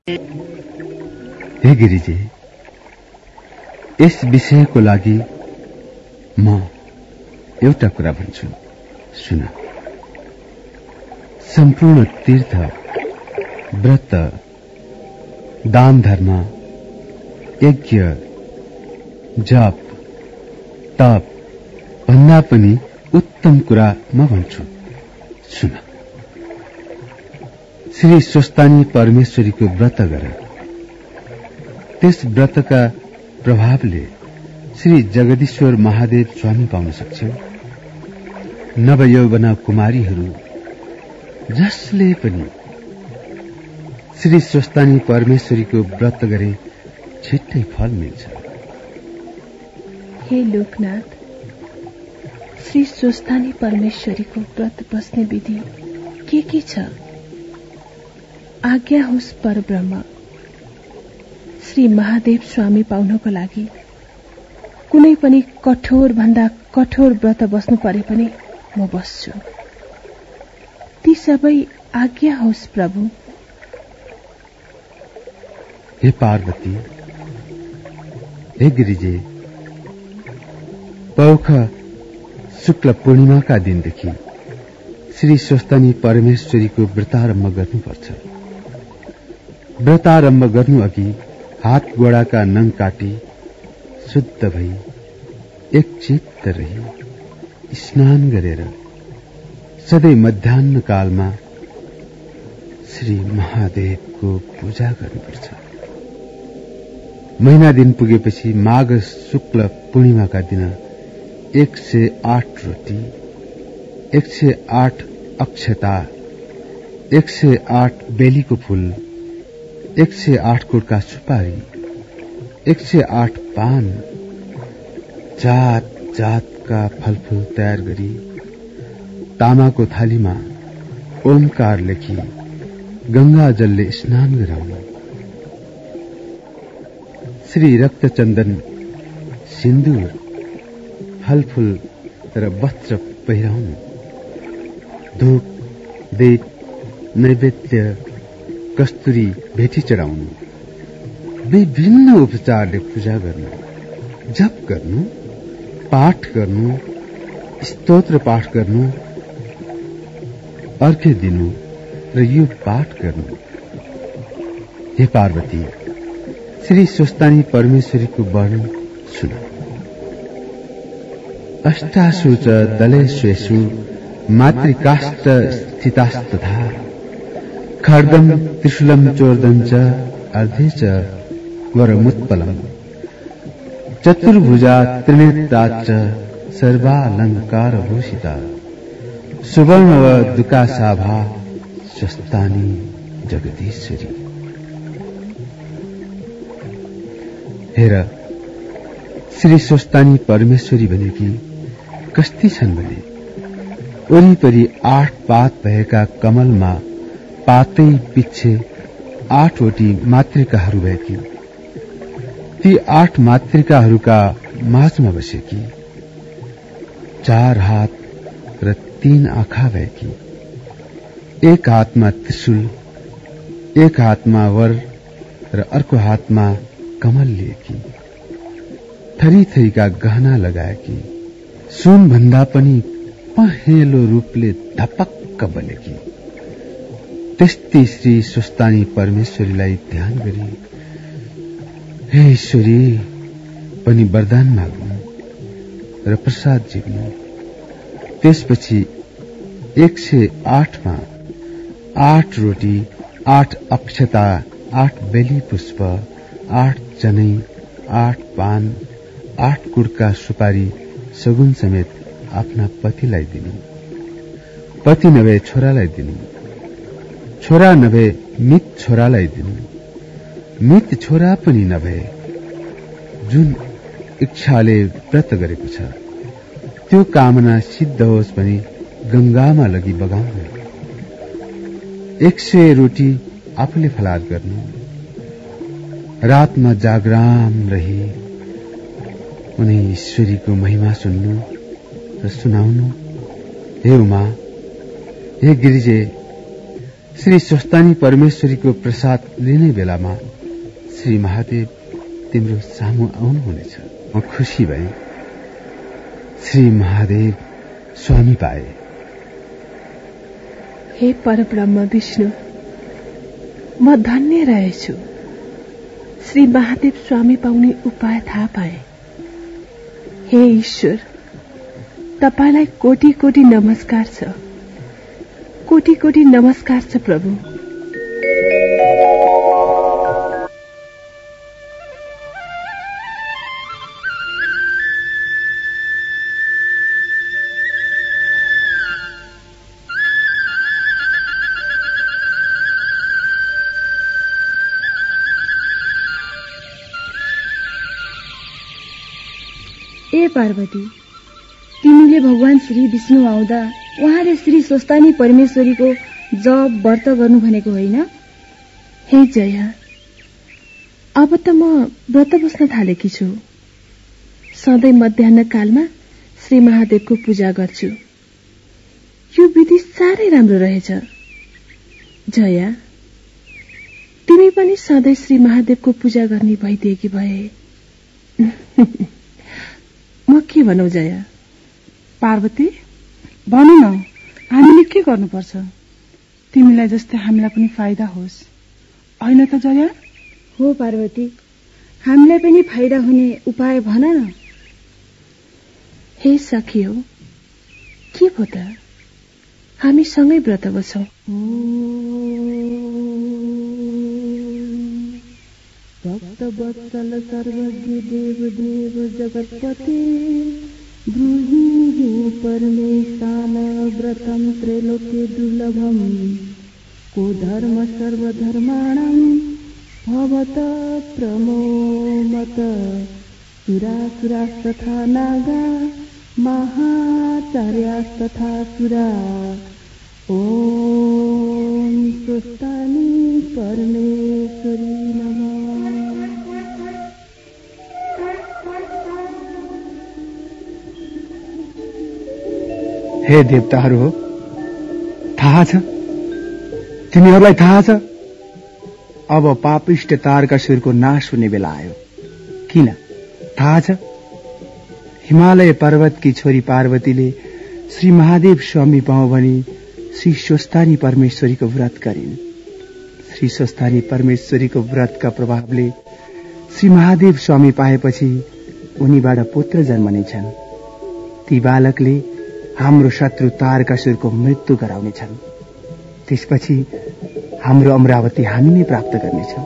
हे गिरिजे, यस विषयको लागि म एउटा कुरा भन्छु, सुन। सम्पूर्ण तीर्थ, व्रत, दान धर्म, यज्ञ, जप, तप भन्दा पनि उत्तम कुरा म भन्छु, सुन। श्री स्वस्थानी परमेश्वरीको व्रत गर। त्यस व्रतका प्रभावले श्री जगदीश्वर महादेव स्वामी पाउन सक्छौ। नवयौवना कुमारीहरू जसले पनि श्री स्वस्थानी परमेश्वरीको व्रत गरे छिट्टै फल मिल्छ। हे लोकनाथ, श्री स्वस्थानी परमेश्वरीको व्रत बस्ने विधि के छ? आज्ञा होस् परब्रह्म। श्री महादेव स्वामी पाउनको लागि कुनै पनि कठोर भन्दा कठोर व्रत बस्नु परे पनि म बस्छु। ती सबै आज्ञा होस् प्रभु। हे पार्वती, हे गिरिजे, पौख शुक्ल पूर्णिमाका दिनदेखि श्री स्वस्थानी परमेश्वरीको व्रतारम्भ गर्नुपर्छ। व्रतारम्भ गर्नु अघि हात गोडाका नङ काटी शुद्ध भई एकचित्त रही स्नान गरेर सधैँ मध्याह्न कालमा श्री महादेवको पूजा गर्नुपर्छ। महिना दिन पुगेपछि माघ शुक्ल पूर्णिमाका दिन 108 रोटी, 108 अक्षता, 108 बेलीको फूल, 108 कुडका सुपारी, 108 पान, जात जातका फलफूल तयार गरी तामाको थालीमा ओमकार लेखी गंगा जलले स्नान गराउनु। श्री रक्तचन्दन, सिन्दूर, फलफूल र वस्त्र पहिराउनु। धूप, दीप, नैवेद्य, कस्तुरी भेटी चढाउनु। विभिन्न उपचारले पूजा गर्नु, जप गर्नु, पाठ गर्नु, स्तोत्र पाठ गर्नु, अर्घ्य दिनु र यो पाठ गर्नु। हे पार्वती, श्री स्वस्थानी परमेश्वरीको वर्णन सुन। अष्टासु च दलेष्वेषु मातृकाष्ठ स्थितास्तथा खड्गम त्रिशूलम चोर्दं च अर्धे च वरमुत्पलम चतुर्भुजा त्रिनेत्रा च सर्वालंकारभूषिता सुवर्णव दुकाशाभा स्वस्थानी जगदीश्वरी। हेर, श्री स्वस्थानी परमेश्वरी भनेकी कस्ती छन् भने वरिपरि 8 पात भएका कमलमा पातै पिच्छे 8वटी मातृकाहरू भएकी, ती 8 मातृकाहरूका माझमा बसेकी, 4 हात र 3 आँखा भएकी, एक हातमा त्रिशूल, एक हातमा वर र अर्को हातमा कमल लिएकी, थरी थरीका गहना लगाएकी, सुन भन्दा पनि पहेँलो रूपले धपक्क बनेकी। त्यस्तै श्री स्वस्थानी परमेश्वरीलाई ध्यान गरी हे ईश्वरी पनि वरदान माग्नु र प्रसाद जिग्नु। त्यसपछि 108 मा 8 रोटी, 8 अक्षता, 8 बेली पुष्प, 8 जनै, 8 पान, 8 कुडका सुपारी सगुन समेत आफ्ना पतिलाई दिनु। पति नभए छोरालाई दिनु, छोरा नभए मित छोरालाई दिनु, मित छोरा पनि नभए जुन इच्छाले व्रत गरेको छ त्यो कामना सिद्ध होस् भनी गंगामा लगी बगाउनु। 100 रोटी आफूले फलाद गर्नु। रातमा जागराम रही उनी ईश्वरीको महिमा सुन्नु र सुनाउनु। हे उमा, हे गिरिजे, श्री स्वस्तानी परमेश्वरीको प्रसाद लिने बेलामा श्री महादेव तिम्रो सामु आउनुहुनेछ। म खुसी भएँ। श्री महादेव स्वामी पाए। हे परब्रह्म विष्णु, म धन्य रहेछु। श्री महादेव स्वामी पाउने उपाय थाहा पाए। हे ईश्वर, तपाईलाई कोटी कोटी नमस्कार छ। कोटी कोटी नमस्कार छ प्रभु। ए पार्वती, तिमीले भगवान श्री विष्णु आउँदा उहाँले श्री स्वस्तानी परमेश्वरीको जप व्रत गर्नु भनेको होइन? हे जया, अब त म व्रत बस्न थालेकी छु। सधैँ मध्याह्न कालमा श्री महादेवको पूजा गर्छु। यो विधि साह्रै राम्रो रहेछ। जया, तिमी पनि सधैँ श्री महादेवको पूजा गर्ने भइदिएकी भए। म के भनौ जया? पार्वती, भनु न, हामीले के गर्नुपर्छ? तिमीलाई जस्तै हामीलाई पनि फाइदा होस्, होइन त जया? हो पार्वती, हामीलाई पनि फाइदा हुने उपाय भन न। हे सखियो, के भो त? हामी सँगै व्रत बसौं। भक्त वत्सल सर्वज्ञ देव देव जगत्पते ब्रूहि परमेशान व्रतं त्रैलोक्ये दुर्लभम् को धर्म सर्वधर्माणां भवत प्रमोमत सुरासुरास्तथा नागा महाचार्यास्तथा सुरा ओम स्वस्तानी परमेश्वरी नमः। हे देवताहरू हो, थाहा छ, तिमीहरूलाई थाहा छ, अब पापिष्ट तारकासुरको नाश हुने बेला आयो। किन थाहा छ? हिमालय पर्वतकी छोरी पार्वतीले श्री महादेव स्वामी पाऊँ भनी श्री स्वस्तानी परमेश्वरीको व्रत गरिन्। श्री स्वस्तानी परमेश्वरीको व्रतका प्रभावले श्री महादेव स्वामी पाएपछि उनीबाट पुत्र जन्मनेछन्। ती बालकले हाम्रो शत्रु तारकासुरको मृत्यु गराउनेछन्। त्यसपछि हाम्रो अमरावती हामी नै प्राप्त गर्नेछौं।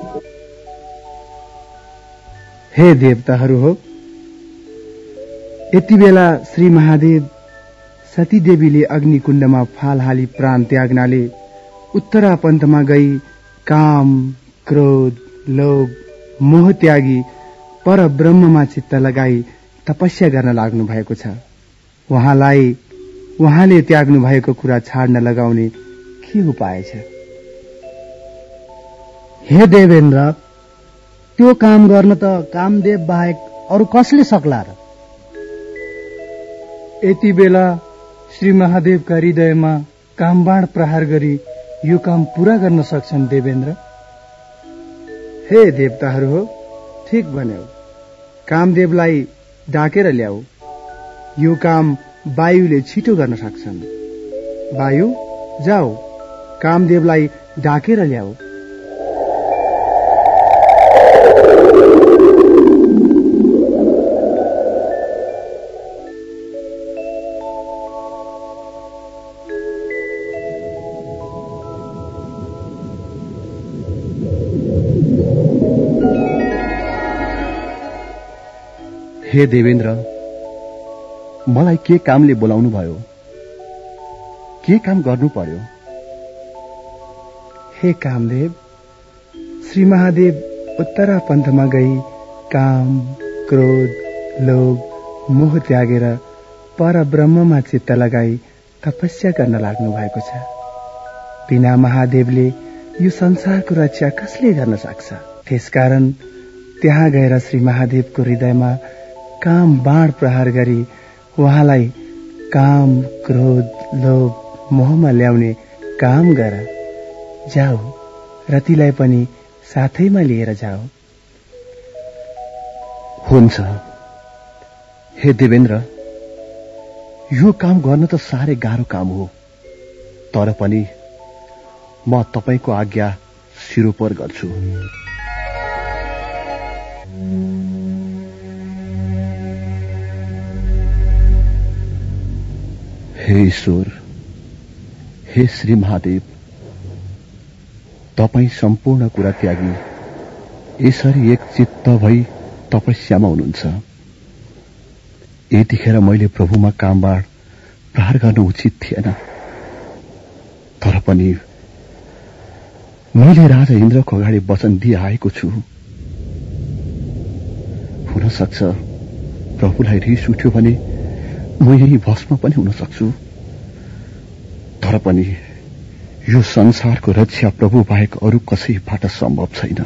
हे देवताहरू हो, यति बेला श्री महादेव सतीदेवीले अग्निकुण्डमा फाल हाली प्राण त्याग्नाले उत्तरापन्थमा गई काम, क्रोध, लोभ, मोह त्यागी परब्रह्ममा चित्त लगाई तपस्या गर्न लाग्नु भएको छ। उहाँले त्याग्नु भएको कुरा छाड्न लगाउने के उपाय छ? हे देवेन्द्र, त्यो काम गर्न त कामदेव बाहेक अरू कसले सक्ला र? यति बेला श्री महादेवका हृदयमा कामबाण प्रहार गरी यो काम पूरा गर्न सक्छन् देवेन्द्र। हे देवताहरू हो, ठीक भन्यौ। कामदेवलाई डाकेर ल्याऊ। यो काम वायुले छिटो गर्न सक्छन्। वायु, जाऊ, कामदेवलाई डाकेर ल्याऊ। हे देवेन्द्र, मलाई के कामले बोलाउनु भयो? के काम गर्नु पर्यो? हे कामदेव, श्री महादेव उत्तरापन्थमा गई काम, क्रोध, लोभ, मोह त्यागेर परब्रह्ममा चित्त लगाई तपस्या गर्न लाग्नु भएको छ। बिना महादेवले यो संसारको रक्षा कसले गर्न सक्छ? त्यसकारण त्यहाँ गएर श्री महादेवको हृदयमा काम बाण प्रहार गरी उहाँलाई काम, क्रोध, लोभ, मोहमा ल्याउने काम गर। जाऊ रतिलाई पनि साथैमा लिएर जाऊ। हुन्छ। हे देवेन्द्र, यो काम गर्न त साह्रै गाह्रो काम हो, तर पनि म तपाईको आज्ञा सिरोपर गर्छु। हे ईश्वर, हे श्री महादेव, तपाई सम्पूर्ण कुरा त्यागी यसरी एक चित्त भई तपस्यामा हुनुहुन्छ। यतिखेर मैले प्रभुमा कामबाड प्रहार गर्न उचित थिएन, तर पनि मैले राजा इन्द्रको अगाडि वचन दिइ आएको छु। हुन सक्छ प्रभुलाई रिस उठ्यो भने म यही भस्म पनि हुन सक्छु, तर पनि यो संसारको रक्षा प्रभु बाहेक अरू कसैबाट सम्भव छैन।